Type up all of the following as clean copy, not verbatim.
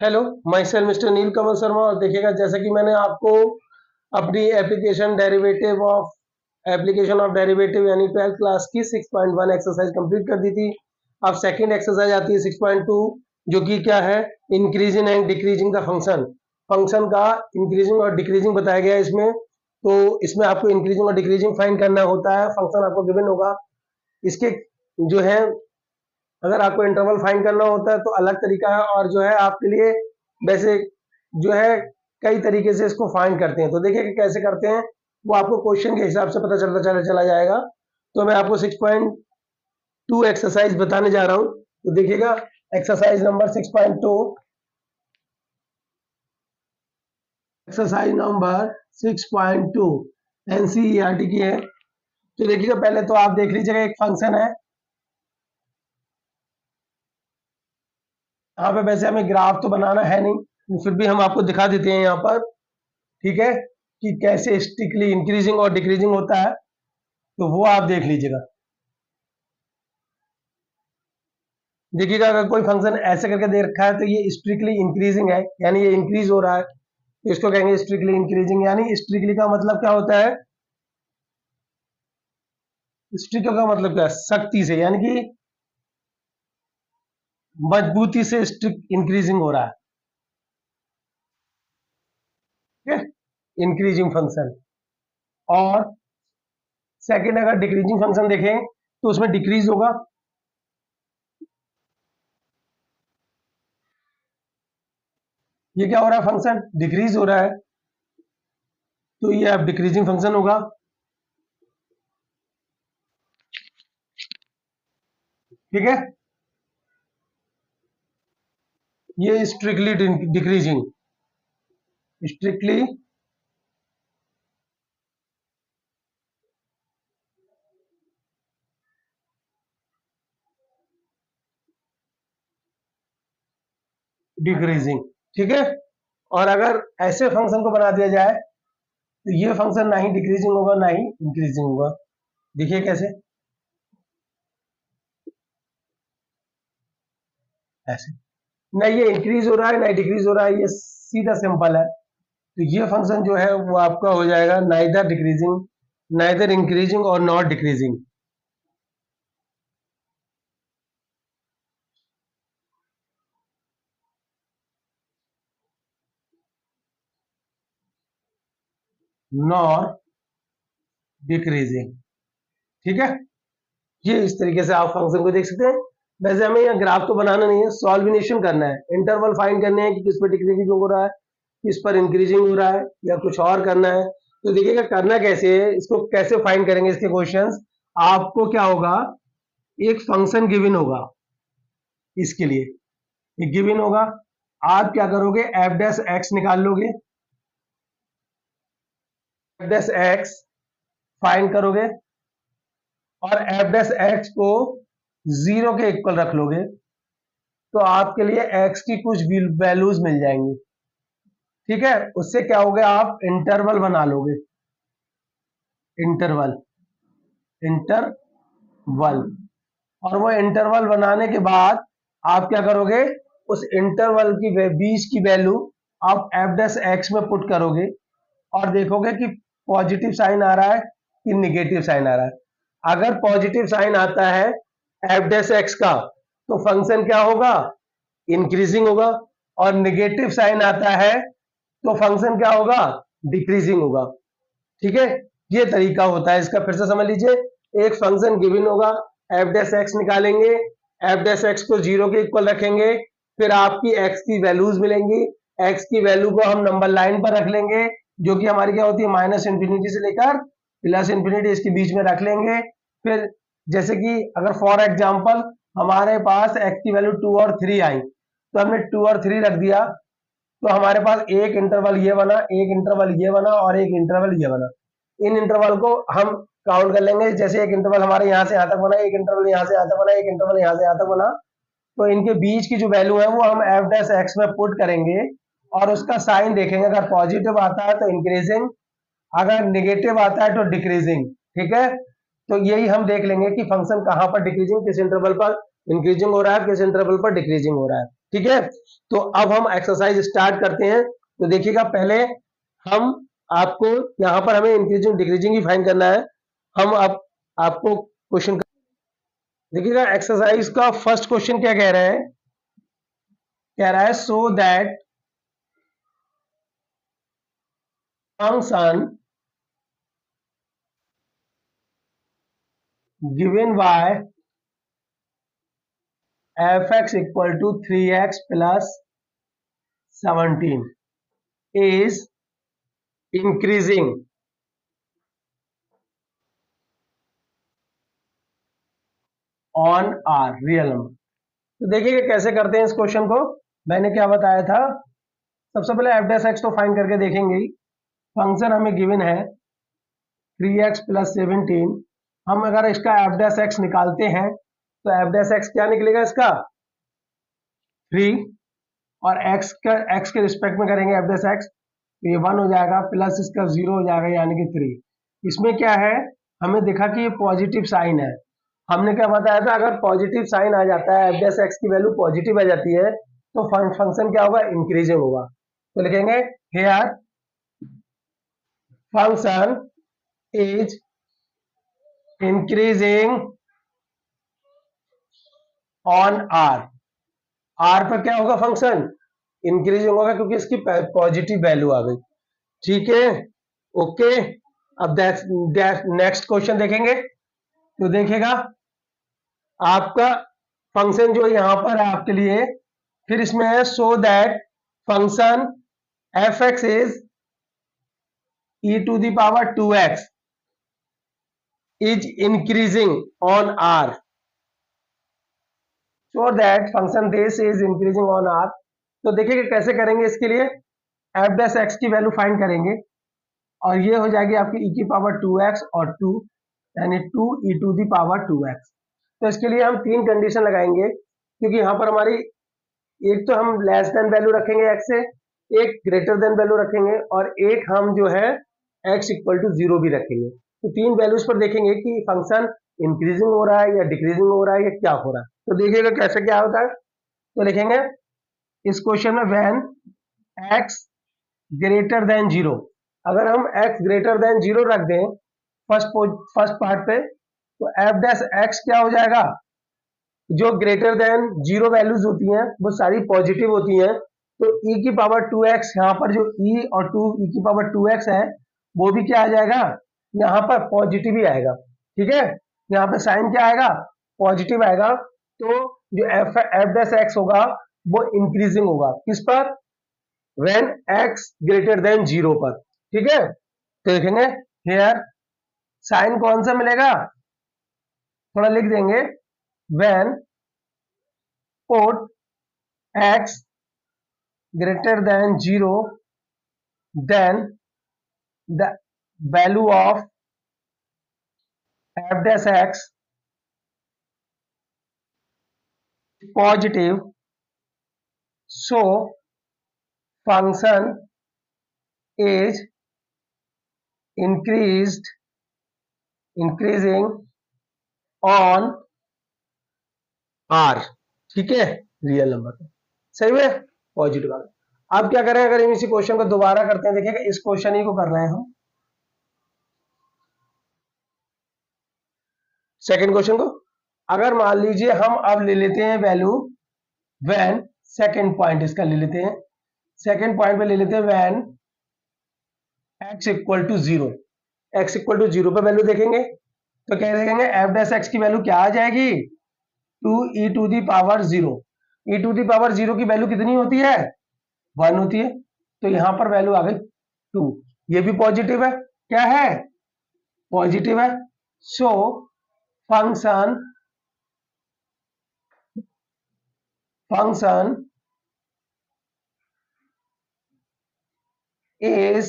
Hello, my self mister Neel Kamal Sharma. और देखिएगा, जैसा कि मैंने आपको अपनी एप्लीकेशन ऑफ डेरिवेटिव यानी 12th क्लास की 6.1 एक्सरसाइज कंप्लीट कर दी थी। अब सेकंड एक्सरसाइज आती है 6.2, जो कि क्या है, increasing and decreasing the function. Function का इंक्रीजिंग और डिक्रीजिंग बताया गया है इसमें। तो इसमें आपको इंक्रीजिंग और डिक्रीजिंग फाइंड करना होता है। फंक्शन आपको गिवन होगा। इसके जो है, अगर आपको इंटरवल फाइंड करना होता है तो अलग तरीका है, और जो है आपके लिए वैसे जो है कई तरीके से इसको फाइंड करते हैं। तो देखिए कि कैसे करते हैं, वो आपको क्वेश्चन के हिसाब से पता चला जाएगा। तो मैं आपको 6.2 एक्सरसाइज बताने जा रहा हूं। तो देखिएगा, एक्सरसाइज नंबर 6.2 एनसीईआरटी की है। तो देखिएगा, पहले तो आप देख लीजिएगा, एक फंक्शन है। यहाँ पे वैसे हमें ग्राफ तो बनाना है नहीं, फिर भी हम आपको दिखा देते हैं यहाँ पर, ठीक है, कि कैसे स्ट्रिक्टली इंक्रीजिंग और डिक्रीजिंग होता है। तो वो आप देख लीजिएगा। देखिएगा, अगर कोई फंक्शन ऐसे करके दे रखा है तो ये स्ट्रिक्टली इंक्रीजिंग है, यानी ये इंक्रीज हो रहा है, तो इसको कहेंगे स्ट्रिक्टली इंक्रीजिंग। यानी स्ट्रिक्टली का मतलब क्या होता है, स्ट्रिक्ट का मतलब क्या है, सख्ती से, यानी कि मजबूती से स्ट्रिक्ट इंक्रीजिंग हो रहा है, ठीक है, इंक्रीजिंग फंक्शन। और सेकंड, अगर डिक्रीजिंग फंक्शन देखें तो उसमें डिक्रीज होगा। ये क्या हो रहा है, फंक्शन डिक्रीज हो रहा है, तो ये अब डिक्रीजिंग फंक्शन होगा, ठीक है। ये स्ट्रिक्टली डिक्रीजिंग, स्ट्रिक्टली डिक्रीजिंग, ठीक है। और अगर ऐसे फंक्शन को बना दिया जाए तो ये फंक्शन ना ही डिक्रीजिंग होगा ना ही इंक्रीजिंग होगा। देखिए कैसे, ऐसे, ना ये इंक्रीज हो रहा है ना डिक्रीज हो रहा है, ये सीधा सिंपल है। तो ये फंक्शन जो है वो आपका हो जाएगा नाइदर डिक्रीजिंग, नाइदर इंक्रीजिंग और नॉट डिक्रीजिंग। नॉर डिक्रीजिंग, ठीक है। ये इस तरीके से आप फंक्शन को देख सकते हैं। वैसे हमें यहाँ ग्राफ तो बनाना नहीं है, सॉल्विनेशन करना है, इंटरवल फाइंड करने हैं कि किस पर डिक्रीजिंग हो रहा है, किस पर इंक्रीजिंग हो रहा है, या कुछ और करना है। तो देखिएगा करना कैसे है, इसको कैसे फाइंड करेंगे इसके क्वेश्चंस। आपको क्या होगा, एक फंक्शन गिवन होगा, इसके लिए एक गिवन होगा। आप क्या करोगे, एफ डैश एक्स निकाल लोगे, एफ डैश एक्स फाइंड करोगे, और एफ डैश एक्स को 0 के इक्वल रख लोगे, तो आपके लिए एक्स की कुछ वैल्यूज मिल जाएंगी, ठीक है। उससे क्या हो गया, आप इंटरवल बना लोगे, इंटरवल, इंटरवल। और वो इंटरवल बनाने के बाद आप क्या करोगे, उस इंटरवल की बीच की वैल्यू आप एफ डैश एक्स में पुट करोगे, और देखोगे कि पॉजिटिव साइन आ रहा है कि निगेटिव साइन आ रहा है। अगर पॉजिटिव साइन आता है एफ डैश एक्स का, तो फंक्शन क्या होगा, इंक्रीजिंग होगा। और निगेटिव साइन आता है तो फंक्शन क्या होगा, डिक्रीजिंग होगा, ठीक है। ये तरीका होता है इसका, फिर से समझ लीजिए। एक फंक्शन गिवन होगा, एफ डैश एक्स निकालेंगे, एफ डैश एक्स को 0 के इक्वल रखेंगे, फिर आपकी एक्स की वैल्यूज मिलेंगी। एक्स की वैल्यू को हम नंबर लाइन पर रख लेंगे, जो कि हमारी क्या होती है, माइनस इंफिनिटी से लेकर प्लस इंफिनिटी, इसके बीच में रख लेंगे। फिर जैसे कि अगर फॉर एग्जाम्पल हमारे पास एक्स की वैल्यू 2 और 3 आई, तो हमने 2 और 3 रख दिया, तो हमारे पास एक इंटरवल ये बना, एक इंटरवल ये बना, और एक इंटरवल ये बना। इन इंटरवल को हम काउंट कर लेंगे। जैसे एक इंटरवल हमारे यहाँ से यहाँ तक बना, एक इंटरवल यहाँ से यहाँ तक बना, एक इंटरवल यहाँ से यहाँ तक बना, तो इनके बीच की जो वैल्यू है वो हम एफ डैश एक्स में पुट करेंगे, और उसका साइन देखेंगे। अगर पॉजिटिव आता है तो इंक्रीजिंग, अगर निगेटिव आता है तो डिक्रीजिंग, ठीक है। तो यही हम देख लेंगे कि फंक्शन कहाँ पर डिक्रीजिंग, किस इंटरवल पर इंक्रीजिंग हो रहा है, किस इंटरवल पर डिक्रीजिंग हो रहा है। ठीक है, तो अब हम एक्सरसाइज स्टार्ट करते हैं। तो देखिएगा, पहले हम आपको यहाँ पर हमें इंक्रीजिंग डिक्रीजिंग ही फाइंड करना है। हम अब आपको क्वेश्चन देखिएगा, एक्सरसाइज का फर्स्ट क्वेश्चन क्या कह रहा है, कह रहा है so that function given by fx equal to 3x plus 17 is increasing on r real number। तो देखिए कैसे करते हैं इस क्वेश्चन को। मैंने क्या बताया था, सबसे पहले एफ डैश एक्स तो फाइंड करके देखेंगे ही। फंक्शन हमें गिवन है 3x प्लस 17। हम अगर इसका एफ डैश एक्स निकालते हैं तो एफ डैश एक्स क्या निकलेगा, इसका 3, और x के रिस्पेक्ट में करेंगे एफ डैश एक्स तो ये 1 हो जाएगा, प्लस इसका 0 हो जाएगा यानी कि 3। इसमें क्या है, हमें देखा कि ये पॉजिटिव साइन है। हमने क्या बताया था, अगर पॉजिटिव साइन आ जाता है, एफ डैश एक्स की वैल्यू पॉजिटिव आ जाती है तो फंक्शन क्या होगा, इंक्रीजिंग होगा। तो लिखेंगे here function is increasing on R. R पर क्या होगा, फंक्शन इंक्रीजिंग होगा क्योंकि इसकी पॉजिटिव वैल्यू आ गई। ठीक है, ओके। अब नेक्स्ट क्वेश्चन देखेंगे। तो देखिएगा आपका फंक्शन जो यहां पर है आपके लिए, फिर इसमें है so that function f x is e to the power 2x is increasing on r, so that function this is increasing on r। तो देखिए कैसे करेंगे, इसके लिए एफ डैश एक्स की वैल्यू फाइंड करेंगे और ये हो जाएगी आपकी e की पावर 2x और 2 यानी 2 e to the power 2x। तो इसके लिए हम 3 कंडीशन लगाएंगे क्योंकि यहाँ पर हमारी एक तो हम लेस देन वैल्यू रखेंगे x से, एक ग्रेटर देन वैल्यू रखेंगे और एक हम जो है x इक्वल टू 0 भी रखेंगे। तो 3 वैल्यूज पर देखेंगे कि फंक्शन इंक्रीजिंग हो रहा है या डिक्रीजिंग हो रहा है या क्या हो रहा है। तो देखिएगा कैसे क्या होता है। तो लिखेंगे इस क्वेश्चन में व्हेन x ग्रेटर देन 0, अगर हम x ग्रेटर देन 0 रख दें फर्स्ट पार्ट पे तो एफ डैश एक्स क्या हो जाएगा, जो ग्रेटर देन 0 वैल्यूज होती हैं वो सारी पॉजिटिव होती हैं। तो e की पावर 2x, यहाँ पर जो e और 2 e की पावर 2x है वो भी क्या आ जाएगा, यहाँ पर पॉजिटिव ही आएगा। ठीक है, यहाँ पे साइन क्या आएगा, पॉजिटिव आएगा। तो जो एफ डैश एक्स होगा वो इंक्रीजिंग होगा, किस पर, व्हेन x ग्रेटर देन 0 पर। ठीक है, तो देखेंगे हियर साइन कौन सा मिलेगा, थोड़ा लिख देंगे, when put x greater than 0 then the value of f dash x is positive, so function is increasing on r। ठीक है, रियल नंबर सही में पॉजिटिव आ गया। अब क्या करें, अगर हम इसी क्वेश्चन को दोबारा करते हैं, देखिएगा इस क्वेश्चन ही को कर रहे हैं हम, सेकंड क्वेश्चन को। अगर मान लीजिए हम अब ले लेते हैं वैल्यू व्हेन, सेकंड पॉइंट इसका ले लेते हैं, सेकंड पॉइंट पे ले लेते हैं when x equal to 0, x equal to 0 पे वैल्यू देखेंगे तो क्या देखेंगे, एफ डैश एक्स की वैल्यू क्या आ जाएगी, 2 e to the power 0। e to the power 0 की वैल्यू कितनी होती है, 1 होती है। तो यहां पर वैल्यू आ गई 2, ये भी पॉजिटिव है, क्या है, पॉजिटिव है। So function is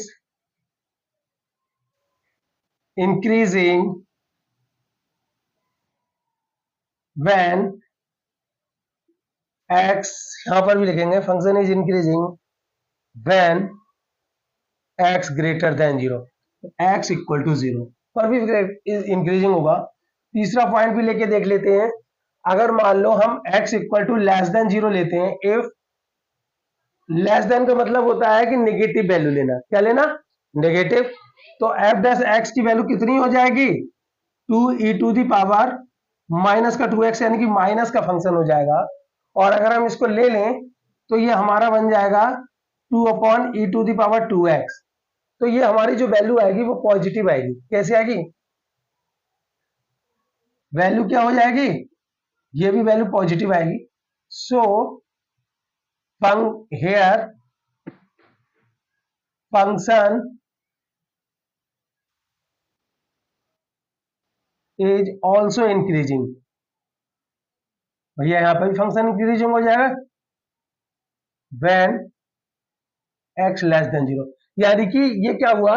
increasing when x, यहां पर भी लिखेंगे function is increasing when x greater than 0, x equal to 0 पर भी इंक्रीजिंग होगा। तीसरा पॉइंट भी लेके देख लेते हैं, अगर मान लो हम x equal to less than 0 लेते हैं, इफ लेस देन का मतलब होता है कि नेगेटिव वैल्यू लेना, क्या लेना, नेगेटिव। तो एफ डैश एक्स की वैल्यू कितनी हो जाएगी, 2e⁻, माइनस का 2x यानी कि माइनस का फंक्शन हो जाएगा। और अगर हम इसको ले लें तो ये हमारा बन जाएगा 2/e⁻²x। तो ये हमारी जो वैल्यू आएगी वो पॉजिटिव आएगी। कैसे आएगी, वैल्यू क्या हो जाएगी, ये भी वैल्यू पॉजिटिव आएगी। So here function is also increasing. भैया यहाँ पर भी फंक्शन इंक्रीजिंग हो जाएगा व्हेन x लेस देन 0। यानी कि ये क्या हुआ,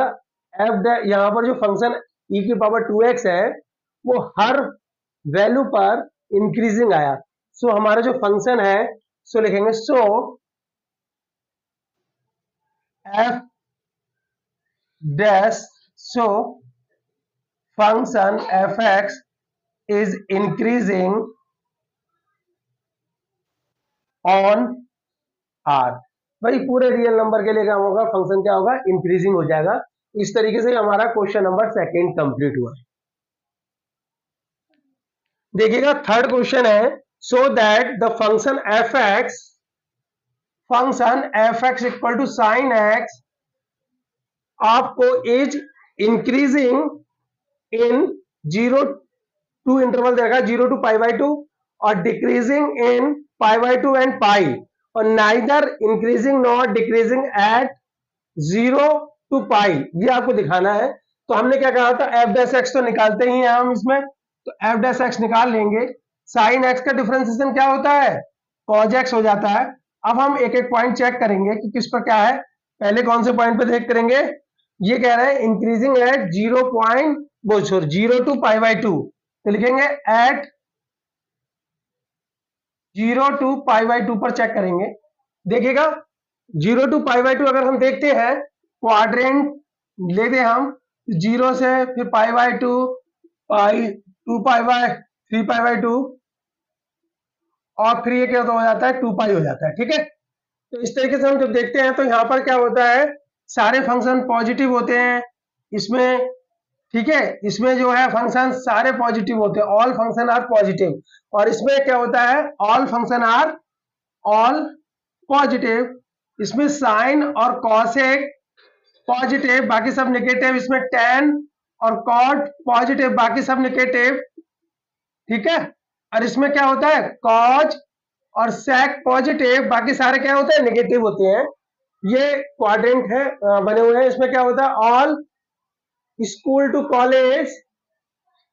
यहाँ पर जो फंक्शन e⁻²x है वो हर वैल्यू पर इंक्रीजिंग आया। सो हमारा जो फंक्शन है, सो लिखेंगे सो f dash, so function f(x) is increasing on r। भाई पूरे रियल नंबर के लिए क्या होगा, फंक्शन क्या होगा, इंक्रीजिंग हो जाएगा। इस तरीके से हमारा क्वेश्चन नंबर 2 कंप्लीट हुआ। देखिएगा थर्ड क्वेश्चन है, so that the function f(x) equal to sine x आपको is increasing in 0 to interval देगा 0 to π/2 और डिक्रीजिंग इन π/2 एंड पाई, और neither increasing not decreasing eight 0 to पाई, ये आपको दिखाना है। तो हमने क्या कहा था, एफ डैश एक्स तो निकालते ही हैं हम इसमें, तो एफ डैश एक्स निकाल लेंगे। साइन एक्स का डिफरेंशिएशन क्या होता है, कॉज एक्स हो जाता है। अब हम एक एक पॉइंट चेक करेंगे कि किस पर क्या है। पहले कौन से पॉइंट पे देख करेंगे, ये कह रहे हैं इंक्रीजिंग एट 0 to π/2, तो लिखेंगे एट 0 to π/2 पर चेक करेंगे। देखिएगा 0 to π/2 अगर हम देखते हैं, क्वाड्रेंट लेते हम 0 से फिर π/2, पाई 2π/3 π/2 और फिर ये क्या हो जाता है 2π हो जाता है। ठीक है, तो इस तरीके से हम जब देखते हैं तो यहाँ पर क्या होता है, सारे फंक्शन पॉजिटिव होते हैं इसमें। ठीक है, इसमें जो है फंक्शन सारे पॉजिटिव होते हैं, ऑल फंक्शन आर पॉजिटिव। और इसमें क्या होता है, all function are all positive. इसमें साइन और कॉसेक पॉजिटिव, बाकी सब नेगेटिव। इसमें tan और cot पॉजिटिव, बाकी सब नेगेटिव। ठीक है, और इसमें क्या होता है, cos और sec पॉजिटिव, बाकी सारे क्या होते हैं, नेगेटिव होते हैं। ये क्वाड्रेंट है बने हुए हैं। इसमें क्या होता है, all school to college,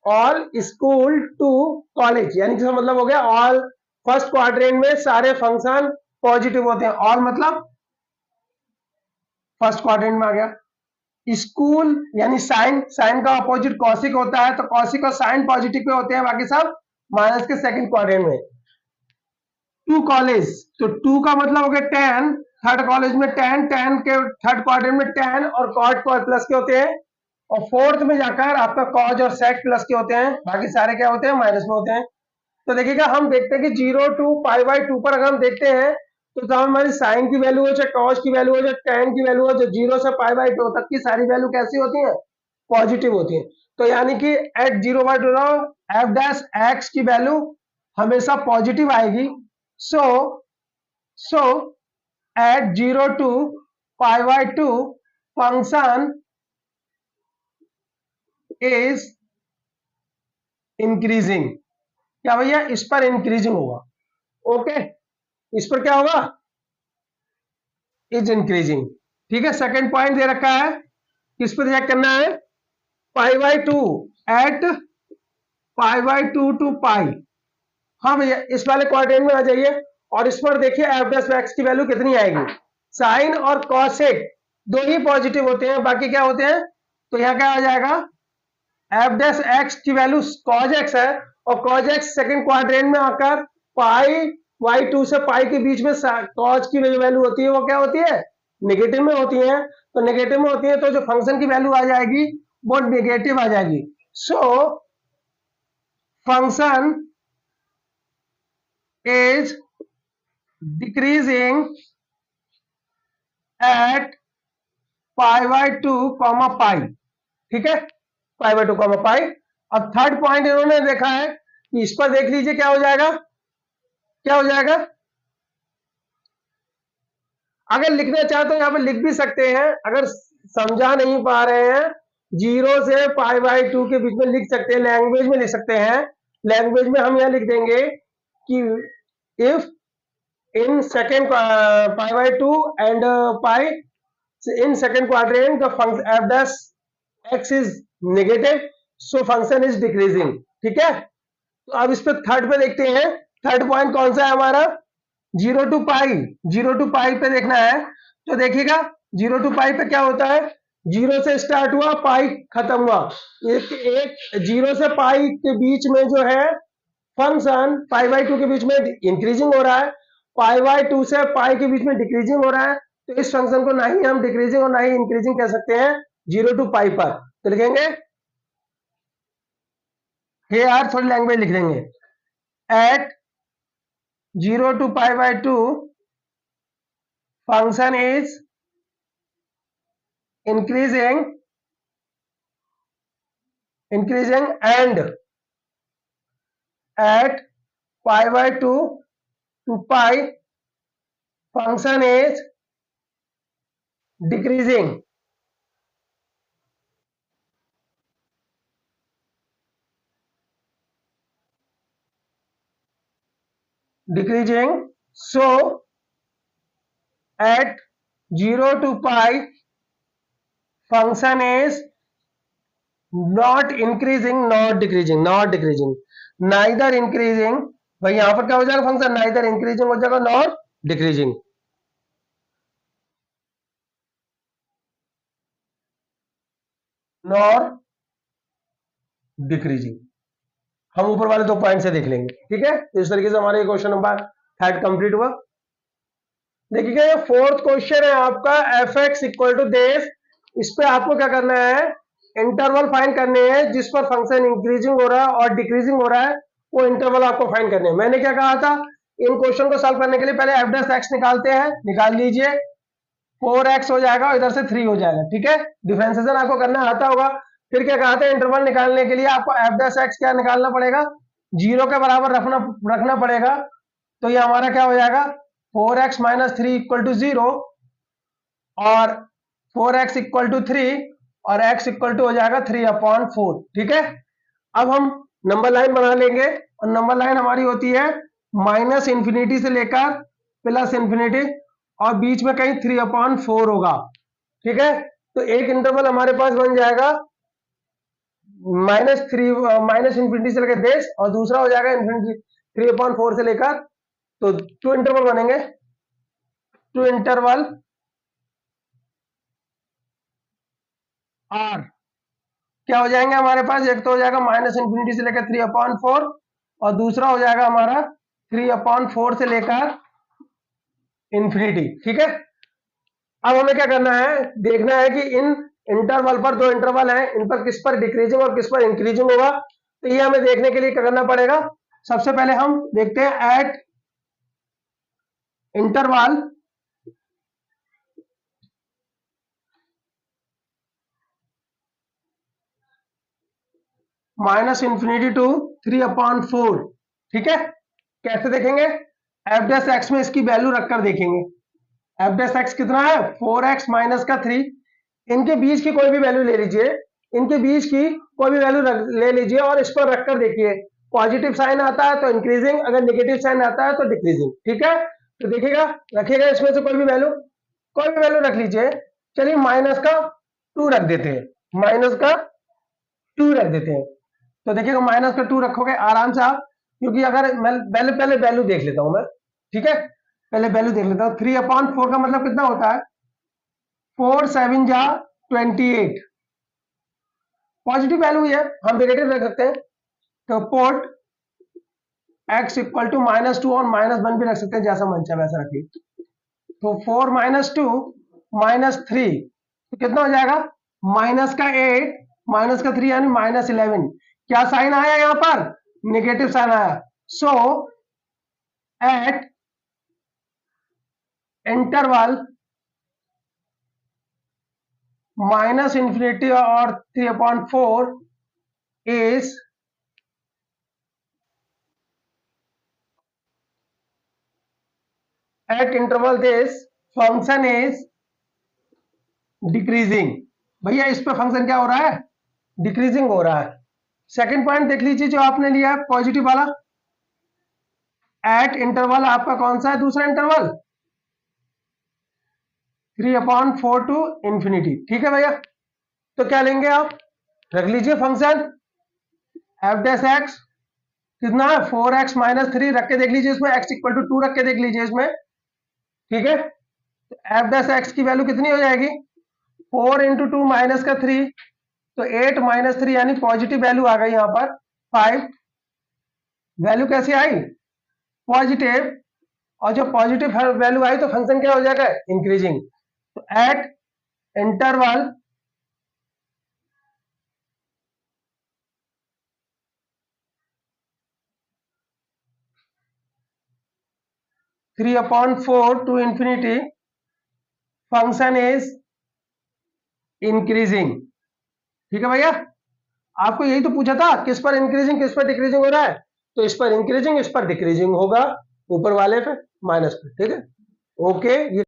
all school to college, यानी कि मतलब हो गया ऑल फर्स्ट क्वाड्रेंट में सारे फंक्शन पॉजिटिव होते हैं। ऑल मतलब फर्स्ट क्वाड्रेंट में आ गया। स्कूल यानी साइन, साइन का अपोजिट कॉसिक होता है, तो कॉसिक और साइन पॉजिटिव पे होते हैं, बाकी सब माइनस के सेकंड क्वाड्रेंट में। टू कॉलेज, तो टू का मतलब हो गया tan, थर्ड कॉलेज में tan, tan के थर्ड क्वाड्रेंट में tan और cot प्लस के होते हैं, और फोर्थ में जाकर आपका cos और sec प्लस के होते हैं, बाकी सारे क्या होते हैं, माइनस में होते हैं। तो देखिएगा हम देखते हैं कि 0 to π/2 पर अगर हम देखते हैं तो हमारी साइन की वैल्यू हो, चाहे कॉस की वैल्यू हो, चाहे tan की वैल्यू हो, जो 0 से π/2 तक की सारी वैल्यू कैसी होती है, पॉजिटिव होती है। तो यानी कि एट 0/2 एफ डैश एक्स की वैल्यू हमेशा पॉजिटिव आएगी। So at 0 to π/2 function is increasing. क्या भैया, इस पर इंक्रीजिंग होगा। ओके, इस पर क्या होगा, इज इंक्रीजिंग। ठीक है, सेकंड पॉइंट दे रखा है, किस पर चेक करना है, π/2 एट π/2 टू पाई। हाँ भैया, इस वाले क्वाड्रेंट में आ जाइए और इस पर देखिए एफ डैश एक्स की वैल्यू कितनी आएगी। साइन और कॉसेक दो ही पॉजिटिव होते हैं, बाकी क्या होते हैं, तो यहाँ क्या आ जाएगा, एफ डैश एक्स की वैल्यू कॉज एक्स है, और कॉज एक्स सेकंड क्वाड्रेंट में आकर π/2 से पाई के बीच में कॉज की जो वैल्यू होती है वो क्या होती है, नेगेटिव में होती है। तो नेगेटिव में होती है तो जो फंक्शन की वैल्यू आ जाएगी वो नेगेटिव आ जाएगी। So function is decreasing at pi by 2 comma pi, ठीक है, पाई बाय 2 कॉमा पाई। अब थर्ड पॉइंट इन्होंने देखा है कि इस पर देख लीजिए क्या हो जाएगा, क्या हो जाएगा। अगर लिखना चाहते हो यहां पर लिख भी सकते हैं, अगर समझा नहीं पा रहे हैं 0 से पाई बाय 2 के बीच में लिख सकते हैं, लैंग्वेज में लिख सकते हैं। लैंग्वेज में हम यहां लिख देंगे कि if in second pi by 2 and pi in second quadrant the function f dash x is negative so function is decreasing, ठीक है। तो अब इस पे थर्ड पे देखते हैं, थर्ड पॉइंट कौन सा है हमारा, 0 टू पाई, 0 टू पाई पे देखना है। तो देखिएगा 0 टू पाई पे क्या होता है, 0 से स्टार्ट हुआ पाई खत्म हुआ, एक 0 से पाई के बीच में जो है फंक्शन पाई बाई 2 के बीच में इंक्रीजिंग हो रहा है, पाई बाई 2 से पाई के बीच में डिक्रीजिंग हो रहा है। तो इस फंक्शन को ना ही हम डिक्रीजिंग और ना ही इंक्रीजिंग कह सकते हैं 0 टू पाई पर। तो लिखेंगे यार थोड़ी लैंग्वेज लिख देंगे, at 0 to pi by 2 function is increasing and at pi by 2 to pi function is decreasing so at 0 to pi function is not increasing not decreasing neither increasing, भाई यहां पर क्या हो जाएगा फंक्शन, neither increasing हो जाएगा nor decreasing। हम ऊपर वाले 2 पॉइंट से देख लेंगे, ठीक है। तो इस तरीके से हमारे क्वेश्चन नंबर 3 कंप्लीट हुआ। देखिएगा ये फोर्थ क्वेश्चन है आपका, f x equal to this. इस पे आपको क्या करना है, इंटरवल फाइंड करने हैं जिस पर फंक्शन इंक्रीजिंग हो रहा है और डिक्रीजिंग हो रहा है, वो इंटरवल आपको फाइंड करने हैं। मैंने क्या कहा था, इन क्वेश्चन को सॉल्व करने के लिए पहले एफ डैश एक्स निकालते हैं, निकाल लीजिए, 4x हो जाएगा और इधर से 3 हो जाएगा, ठीक है। डिफरेंशिएशन आपको करना आता होगा। फिर क्या कहा था, इंटरवल निकालने के लिए आपको एफ डैश एक्स क्या निकालना पड़ेगा, 0 के बराबर रखना पड़ेगा। तो ये हमारा क्या हो जाएगा, 4x माइनस 3 इक्वल टू 0 और 4x इक्वल टू 3 और x इक्वल टू हो जाएगा 3/4, ठीक है। अब हम नंबर लाइन बना लेंगे और नंबर लाइन हमारी होती है माइनस इंफिनिटी से लेकर प्लस इंफिनिटी और बीच में कहीं 3/4 होगा, ठीक है। तो एक इंटरवल हमारे पास बन जाएगा माइनस इंफिनिटी से लेकर देश और दूसरा हो जाएगा इंफिनिटी 3/4 से लेकर, तो 2 इंटरवल बनेंगे, 2 इंटरवल आर क्या हो जाएंगे हमारे पास, एक तो हो जाएगा माइनस इंफिनिटी से लेकर 3/4 और दूसरा हो जाएगा हमारा 3/4 से लेकर इंफिनिटी, ठीक है। अब हमें क्या करना है, देखना है कि इन इंटरवल पर 2 इंटरवल हैं, इन पर किस पर डिक्रीजिंग और किस पर इंक्रीजिंग होगा। तो ये हमें देखने के लिए क्या करना पड़ेगा, सबसे पहले हम देखते हैं at interval minus infinity to 3/4, ठीक है। कैसे देखेंगे, एफ डैश एक्स में इसकी वैल्यू रखकर देखेंगे। एफ डैश एक्स कितना है, 4x माइनस का 3, इनके बीच की कोई भी वैल्यू ले लीजिए, इनके बीच की कोई भी वैल्यू ले लीजिए और इस पर रखकर देखिए, पॉजिटिव साइन आता है तो इंक्रीजिंग, अगर नेगेटिव साइन आता है तो डिक्रीजिंग, ठीक है। तो देखिएगा रखिएगा इसमें से कोई भी वैल्यू रख लीजिए। चलिए माइनस का 2 रख देते हैं, माइनस का 2 रख देते हैं। तो देखिएगा माइनस का 2 रखोगे आराम से आप, क्योंकि अगर मैं पहले वैल्यू देख लेता हूं मैं, ठीक है, पहले वैल्यू देख लेता हूं। 3/4 का मतलब कितना होता है, 4 7 जा 28, पॉजिटिव वैल्यू है, हम नेगेटिव रख सकते हैं। तो पोर्ट x इक्वल टू -2 और -1 भी रख सकते हैं, जैसा मन चाहे वैसा रखिए। तो 4 - 2 -3 तो कितना हो जाएगा, माइनस का 8 माइनस का 3 यानी -11। क्या साइन आया यहाँ पर, नेगेटिव साइन आया। सो एट इंटरवल माइनस इंफिनिटी और 3/4 is at interval this function is decreasing. भैया इस पे फंक्शन क्या हो रहा है, डिक्रीजिंग हो रहा है। सेकंड पॉइंट देख लीजिए जो आपने लिया है पॉजिटिव वाला, एट इंटरवल आपका कौन सा है, दूसरा इंटरवल 3/4 टू इंफिनिटी। ठीक है भैया, तो क्या लेंगे आप, रख लीजिए फंक्शन एफ डैश एक्स कितना है 4x माइनस 3 रख के देख लीजिए इसमें, x इक्वल टू 2 रख के देख लीजिए इसमें। ठीक है, तो एफ डैश एक्स की वैल्यू कितनी हो जाएगी, 4 इंटू 2 माइनस का 3, तो 8 माइनस 3 यानी पॉजिटिव वैल्यू आ गई यहां पर 5। वैल्यू कैसे आई, पॉजिटिव, और जब पॉजिटिव वैल्यू आई तो फंक्शन क्या हो जाएगा, इंक्रीजिंग। तो at interval three upon 4 to infinity function is increasing. ठीक है भैया, आपको यही तो पूछा था किस पर इंक्रीजिंग किस पर डिक्रीजिंग हो रहा है, तो इस पर इंक्रीजिंग इस पर डिक्रीजिंग होगा, ऊपर वाले पे माइनस पे। ठीक है, ओके। ये